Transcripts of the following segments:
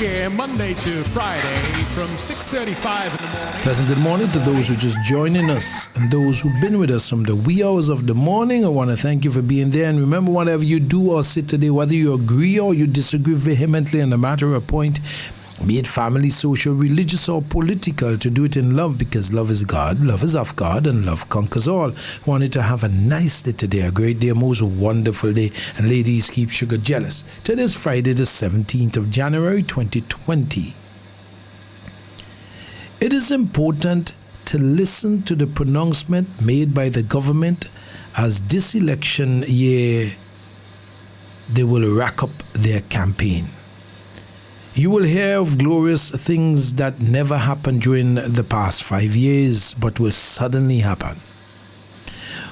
pregame Monday to Friday from 6:35 in the morning. Pleasant good morning to those who are just joining us and those who've been with us from the wee hours of the morning. I want to thank you for being there. And remember, whatever you do or say today, whether you agree or you disagree vehemently on a matter of point, be it family, social, religious, or political, to do it in love, because love is God, love is of God, and love conquers all. Wanted to have a nice day today, a great day, a most wonderful day. And ladies, keep sugar jealous. Today is Friday, the 17th of January, 2020. It is important to listen to the pronouncement made by the government as this election year they will rack up their campaign. You will hear of glorious things that never happened during the past 5 years, but will suddenly happen.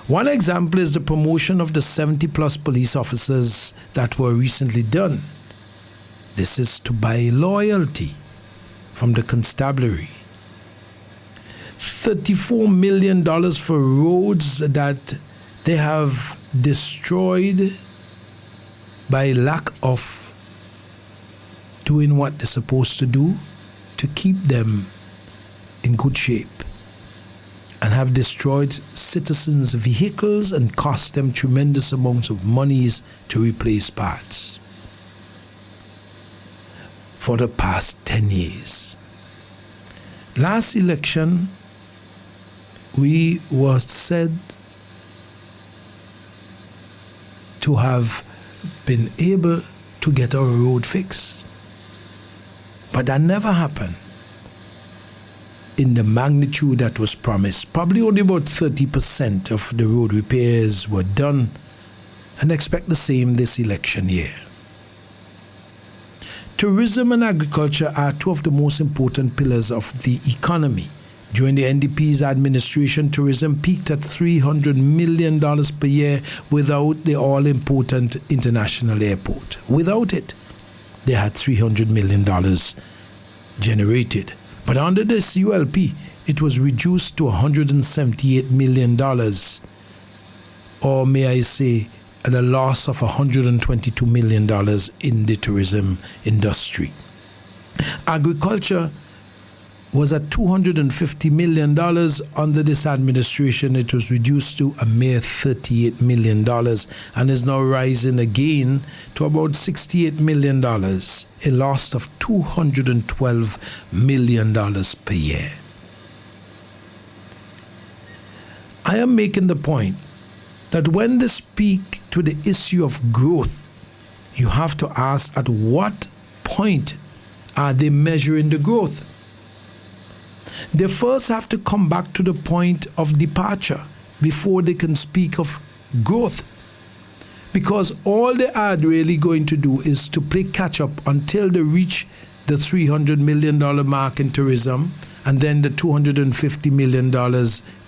One example is the promotion of the 70-plus police officers that were recently done. This is to buy loyalty from the constabulary. $34 million for roads that they have destroyed by lack of doing what they're supposed to do to keep them in good shape, and have destroyed citizens' vehicles and cost them tremendous amounts of monies to replace parts for the past 10 years. Last election, we were said to have been able to get our road fixed. But that never happened in the magnitude that was promised. Probably only about 30% of the road repairs were done, and expect the same this election year. Tourism and agriculture are two of the most important pillars of the economy. During the NDP's administration, tourism peaked at $300 million per year without the all-important international airport. Without it, they had $300 million generated. But under this ULP, it was reduced to $178 million, or may I say, at a loss of $122 million in the tourism industry. Agriculture was at $250 million. Under this administration, it was reduced to a mere $38 million and is now rising again to about $68 million, a loss of $212 million per year. I am making the point that when they speak to the issue of growth, you have to ask at what point are they measuring the growth? They first have to come back to the point of departure before they can speak of growth. Because all they are really going to do is to play catch up until they reach the $300 million mark in tourism and then the $250 million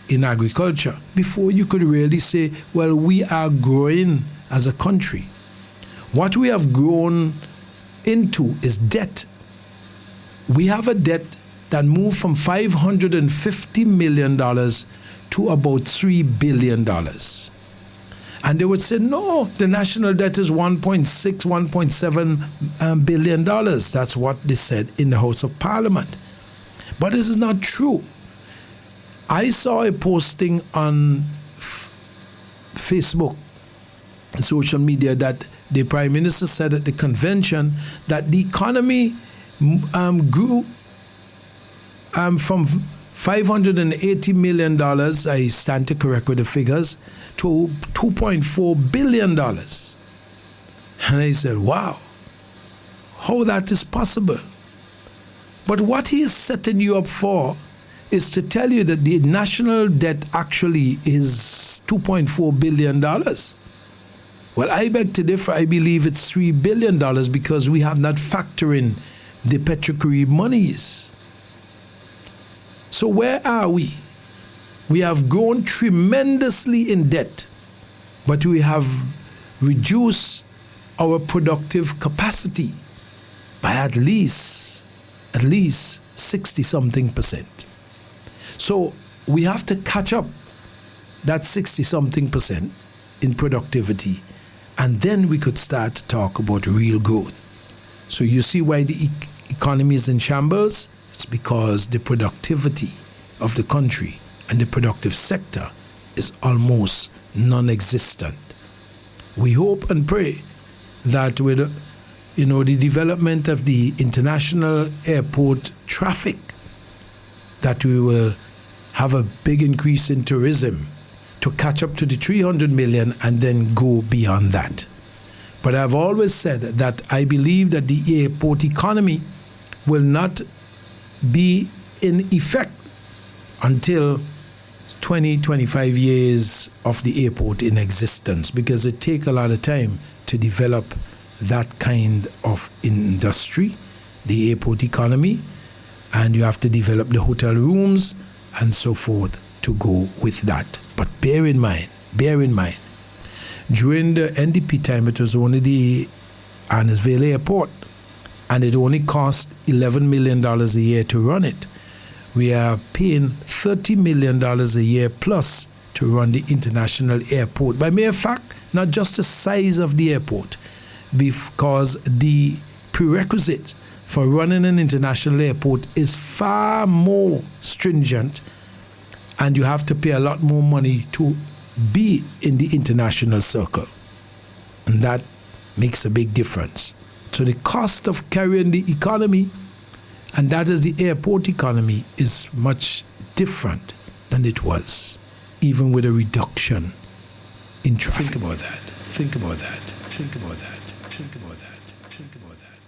in agriculture before you could really say, well, we are growing as a country. What we have grown into is debt. We have a debt that moved from $550 million to about $3 billion. And they would say, no, the national debt is $1.6, $1.7 billion. That's what they said in the House of Parliament. But this is not true. I saw a posting on Facebook, social media, that the Prime Minister said at the convention that the economy grew from $580 million, I stand to correct with the figures, to $2.4 billion. And I said, wow, how that is possible. But what he is setting you up for is to tell you that the national debt actually is $2.4 billion. Well, I beg to differ. I believe it's $3 billion because we have not factored in the petrocary monies. So where are we? We have grown tremendously in debt, but we have reduced our productive capacity by at least 60-something%. So we have to catch up that 60-something% in productivity, and then we could start to talk about real growth. So you see why the economy is in shambles, it's because the productivity of the country and the productive sector is almost non-existent. We hope and pray that with the development of the international airport traffic, that we will have a big increase in tourism to catch up to the 300 million and then go beyond that. But I've always said that I believe that the airport economy will not be in effect until 20-25 years of the airport in existence, because it takes a lot of time to develop that kind of industry, the airport economy, and you have to develop the hotel rooms and so forth to go with that. But bear in mind, during the NDP time, it was only the Annisville Airport, and it only cost $11 million a year to run it. We are paying $30 million a year plus to run the international airport. By mere fact, not just the size of the airport, because the prerequisites for running an international airport is far more stringent, and you have to pay a lot more money to be in the international circle. And that makes a big difference. So the cost of carrying the economy, and that is the airport economy, is much different than it was, even with a reduction in traffic. Think about that. Think about that. Think about that. Think about that. Think about that.